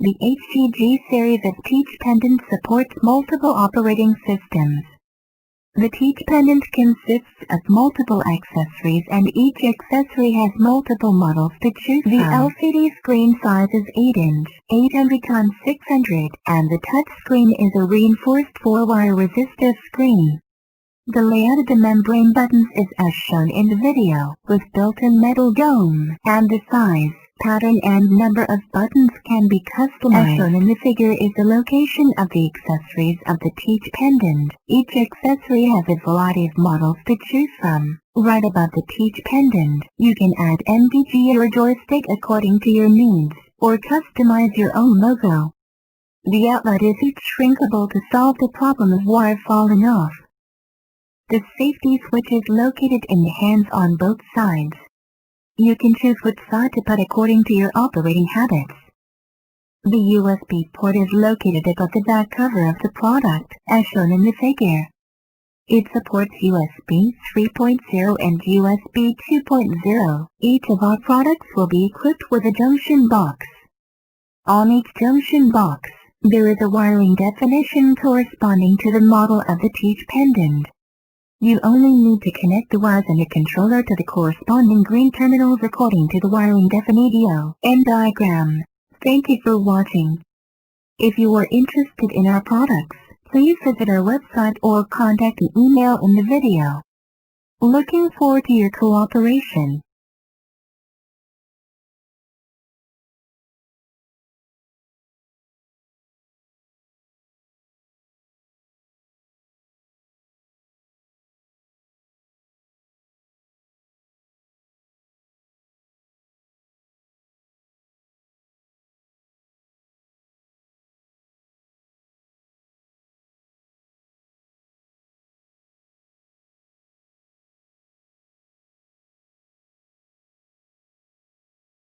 The HTG series of Teach Pendant supports multiple operating systems. The Teach Pendant consists of multiple accessories and each accessory has multiple models to choose from. The LCD screen size is 8-inch, 800x600, and the touchscreen is a reinforced 4-wire resistive screen. The layout of the membrane buttons is as shown in the video, with built-in metal dome, and the size, pattern and number of buttons can be customized. As shown in the figure is the location of the accessories of the Teach Pendant. Each accessory has a variety of models to choose from. Right above the Teach Pendant, you can add MDG or joystick according to your needs, or customize your own logo. The outlet is shrinkable to solve the problem of wire falling off. The safety switch is located in the hands on both sides. You can choose which side to put according to your operating habits. The USB port is located above the back cover of the product, as shown in the figure. It supports USB 3.0 and USB 2.0. Each of our products will be equipped with a junction box. On each junction box, there is a wiring definition corresponding to the model of the Teach Pendant. You only need to connect the wires in the controller to the corresponding green terminals according to the wiring definition and diagram. Thank you for watching. If you are interested in our products, please visit our website or contact the email in the video. Looking forward to your cooperation.